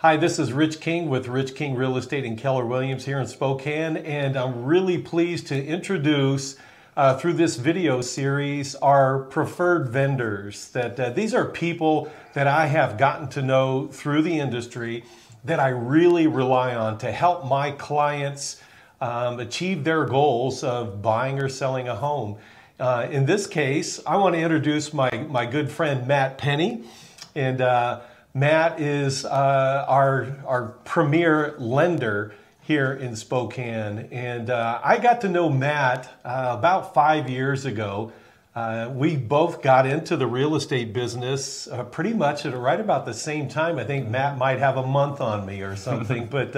Hi, this is Rich King with Rich King Real Estate in Keller Williams here in Spokane, and I'm really pleased to introduce through this video series our preferred vendors. These are people that I have gotten to know through the industry that I really rely on to help my clients achieve their goals of buying or selling a home. In this case, I want to introduce my good friend Matt Penny, and Matt is our premier lender here in Spokane. And I got to know Matt about 5 years ago. We both got into the real estate business pretty much at right about the same time. I think Matt might have a month on me or something, but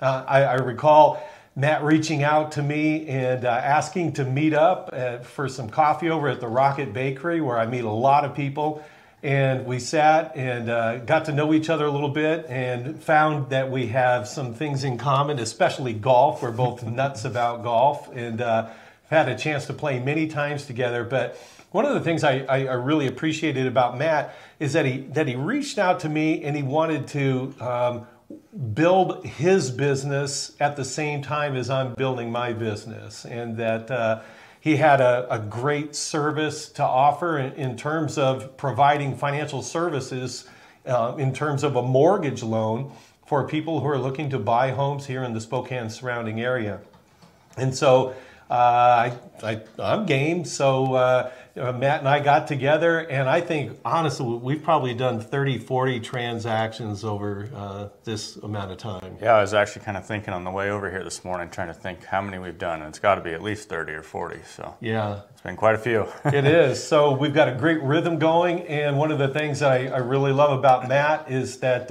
I recall Matt reaching out to me and asking to meet up for some coffee over at the Rocket Bakery, where I meet a lot of people. And we sat and got to know each other a little bit and found that we have some things in common, especially golf. We're both nuts about golf and had a chance to play many times together. But one of the things I really appreciated about Matt is that he reached out to me and he wanted to build his business at the same time as I'm building my business, and that he had a great service to offer in terms of providing financial services in terms of a mortgage loan for people who are looking to buy homes here in the Spokane surrounding area. And so I'm game. So Matt and I got together, and I think, honestly, we've probably done 30, 40 transactions over this amount of time. Yeah, I was actually kind of thinking on the way over here this morning, trying to think how many we've done, and it's got to be at least 30 or 40. So yeah, it's been quite a few. It is. So we've got a great rhythm going, and one of the things that I really love about Matt is that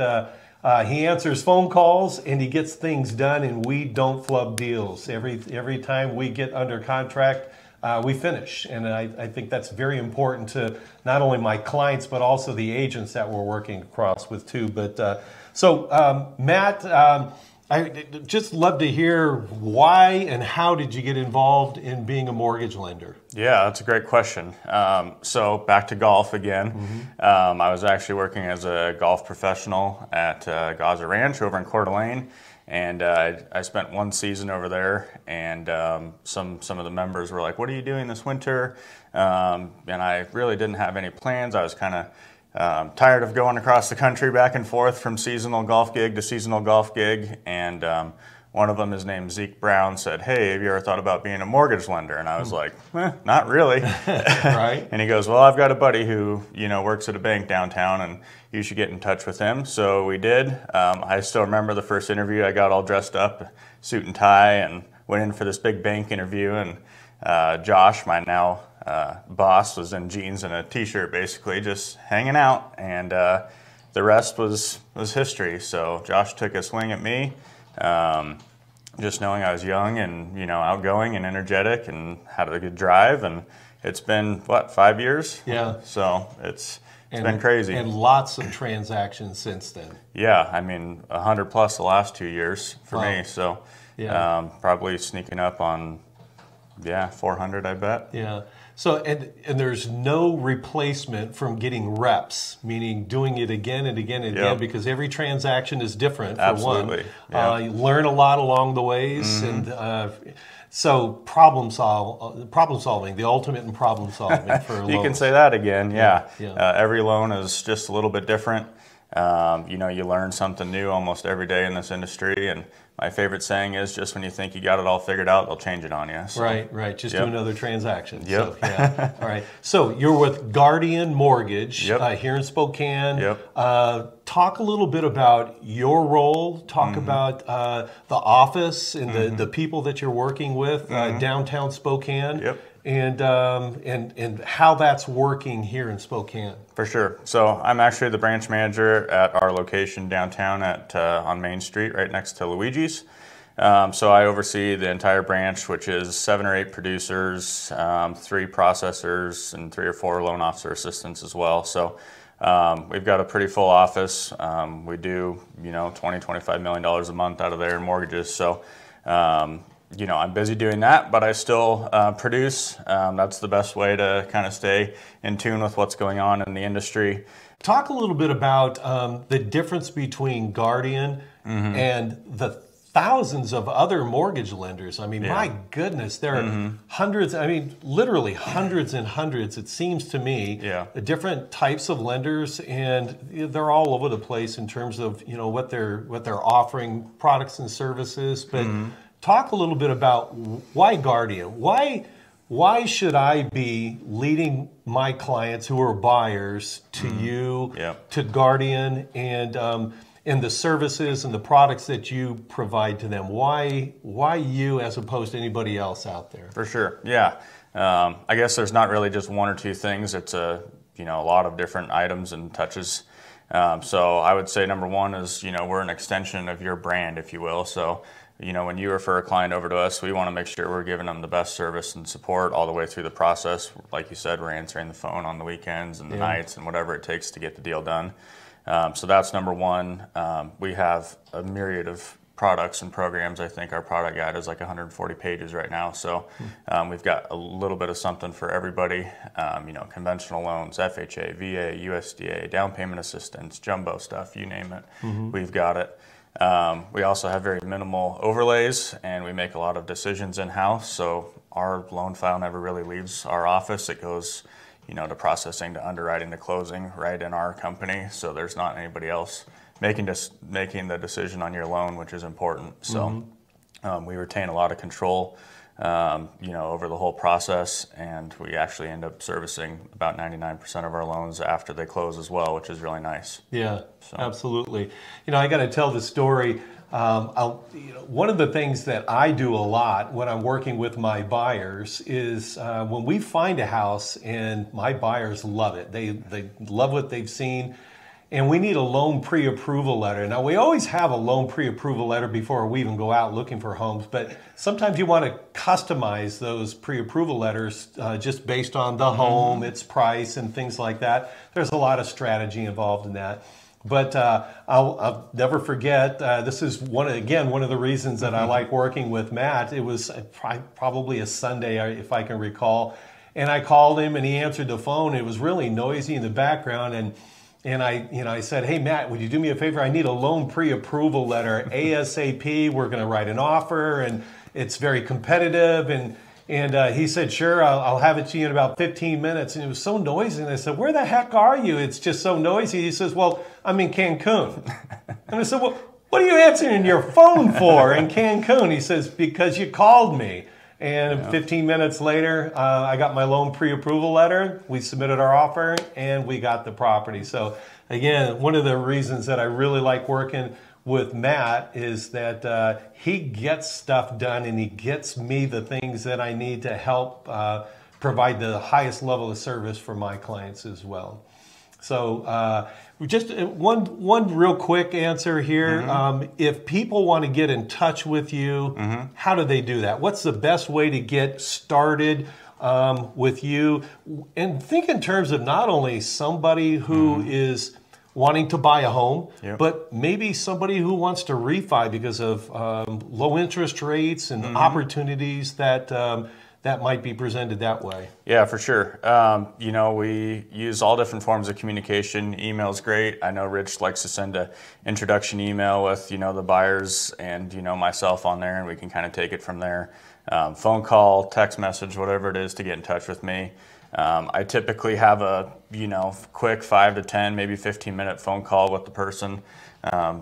he answers phone calls and he gets things done, and we don't flub deals. Every time we get under contract, we finish. And I think that's very important to not only my clients, but also the agents that we're working across with too. But so Matt, I just love to hear why and how did you get involved in being a mortgage lender? Yeah, that's a great question. So back to golf again. Mm-hmm. I was actually working as a golf professional at Gaza Ranch over in Coeur d'Alene, and I spent one season over there. And some of the members were like, "What are you doing this winter?" And I really didn't have any plans. I was kind of tired of going across the country back and forth from seasonal golf gig to seasonal golf gig, and one of them, his name's Zeke Brown, said, "Hey, have you ever thought about being a mortgage lender?" And I was like, "Not really." Right. And he goes, "Well, I've got a buddy who works at a bank downtown, and you should get in touch with him." So we did. I still remember the first interview. I got all dressed up, suit and tie, and went in for this big bank interview. And Josh, my now boss, was in jeans and a t-shirt, basically just hanging out, and the rest was history. So Josh took a swing at me, just knowing I was young and outgoing and energetic and had a good drive, and it's been 5 years? Yeah. So it's been crazy, and lots of transactions since then. Yeah, I mean 100 plus the last 2 years for me. So yeah, probably sneaking up on 400, I bet. Yeah. So, and there's no replacement from getting reps, meaning doing it again and again and again, because every transaction is different, for Absolutely. one. You learn a lot along the ways, Mm-hmm. and so problem solving, the ultimate in problem solving for a You loan. can say that again, yeah. Yeah. Every loan is just a little bit different. You learn something new almost every day in this industry, and my favorite saying is, just when you think you got it all figured out, they'll change it on you. So. Right. Just do another transaction. Yep. So, yeah. All right. So you're with Guardian Mortgage here in Spokane. Yep. Talk a little bit about your role. Talk about the office and the people that you're working with downtown Spokane. Yep. And how that's working here in Spokane. For sure. So I'm actually the branch manager at our location downtown on Main Street, right next to Luigi's. So I oversee the entire branch, which is 7 or 8 producers, 3 processors, and 3 or 4 loan officer assistants as well. So we've got a pretty full office. We do, $20, $25 million a month out of there in mortgages. So I'm busy doing that, but I still produce. That's the best way to kind of stay in tune with what's going on in the industry. talk a little bit about the difference between Guardian and the thousands of other mortgage lenders. I mean, my goodness, there are hundreds, I mean, literally hundreds and hundreds, it seems to me, different types of lenders, and they're all over the place in terms of, you know, what they're offering, products and services. But talk a little bit about why Guardian? Why should I be leading my clients who are buyers to you, to Guardian, and the services and the products that you provide to them? Why you as opposed to anybody else out there? For sure, yeah. I guess there's not really just one or two things. It's a lot of different items and touches. So I would say number one is, we're an extension of your brand, if you will. So, when you refer a client over to us, we want to make sure we're giving them the best service and support all the way through the process. Like you said, we're answering the phone on the weekends and the nights and whatever it takes to get the deal done. So that's number one. We have a myriad of products and programs. I think our product guide is like 140 pages right now. So we've got a little bit of something for everybody. Conventional loans, FHA, VA, USDA, down payment assistance, jumbo stuff, you name it. We've got it. We also have very minimal overlays, and we make a lot of decisions in-house. So our loan file never really leaves our office. It goes to processing, to underwriting, to closing right in our company. So there's not anybody else making the decision on your loan, which is important. So we retain a lot of control, over the whole process, and we actually end up servicing about 99% of our loans after they close as well, which is really nice. Yeah, so. Absolutely. I got to tell the story. One of the things that I do a lot when I'm working with my buyers is when we find a house and my buyers love it, they love what they've seen, and we need a loan pre-approval letter. Now, we always have a loan pre-approval letter before we even go out looking for homes, but sometimes you want to customize those pre-approval letters just based on the home, its price, and things like that. There's a lot of strategy involved in that. But I'll never forget, this is one of the reasons that I like working with Matt. It was probably a Sunday, if I can recall, and I called him and he answered the phone. It was really noisy in the background, and I said, "Hey Matt, would you do me a favor? I need a loan pre-approval letter ASAP. We're going to write an offer, and it's very competitive." And he said, "Sure, I'll have it to you in about 15 minutes. And it was so noisy. And I said, "Where the heck are you? It's just so noisy." He says, "Well, I'm in Cancun." And I said, "Well, what are you answering your phone for in Cancun?" He says, "Because you called me." And 15 minutes later, I got my loan pre-approval letter. We submitted our offer, and we got the property. So again, one of the reasons that I really like working with Matt is that he gets stuff done, and he gets me the things that I need to help provide the highest level of service for my clients as well. So just one real quick answer here. If people want to get in touch with you, how do they do that? What's the best way to get started with you? And think in terms of not only somebody who is wanting to buy a home, but maybe somebody who wants to refi because of low interest rates and opportunities that that might be presented that way. Yeah, for sure. We use all different forms of communication. Email's great. I know Rich likes to send an introduction email with, the buyers and, myself on there, and we can kind of take it from there. Phone call, text message, whatever it is to get in touch with me. I typically have a, quick 5 to 10, maybe 15-minute phone call with the person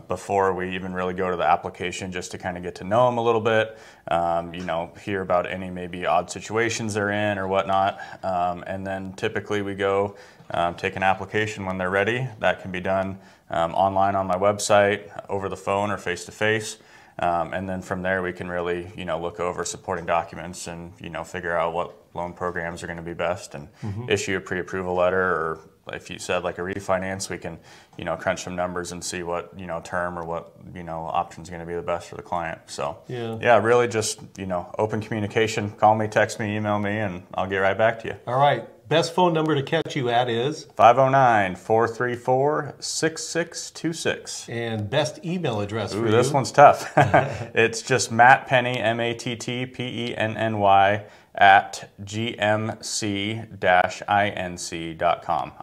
before we even really go to the application, just to kind of get to know them a little bit, hear about any maybe odd situations they're in or whatnot. And then typically we go take an application when they're ready. That can be done online on my website, over the phone, or face-to-face. And then from there we can really, look over supporting documents and, figure out what loan programs are going to be best and issue a pre-approval letter, or if you said like a refinance, we can, crunch some numbers and see what, term or what, option is going to be the best for the client. So yeah, really just, open communication. Call me, text me, email me, and I'll get right back to you. All right. Best phone number to catch you at is? 509-434-6626. And best email address for you? This one's tough. It's just Matt Penny, MattPenny, at gmc-inc.com.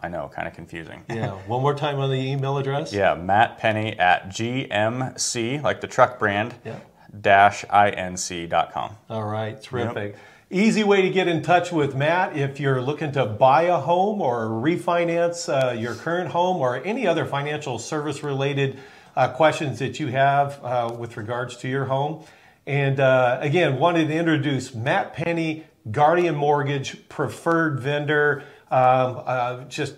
I know, kind of confusing. Yeah, one more time on the email address. Yeah, Matt Penny at gmc, like the truck brand, Yeah. -inc.com. All right, terrific. Yep. Easy way to get in touch with Matt if you're looking to buy a home or refinance your current home or any other financial service related questions that you have with regards to your home. And again, wanted to introduce Matt Penny, Guardian Mortgage preferred vendor. Just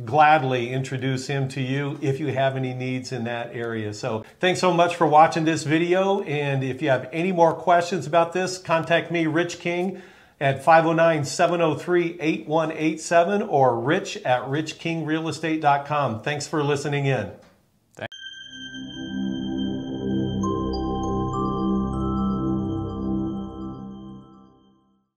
gladly introduce him to you if you have any needs in that area. So thanks so much for watching this video. And if you have any more questions about this, contact me, Rich King, at 509-703-8187 or rich@richkingrealestate.com. Thanks for listening in.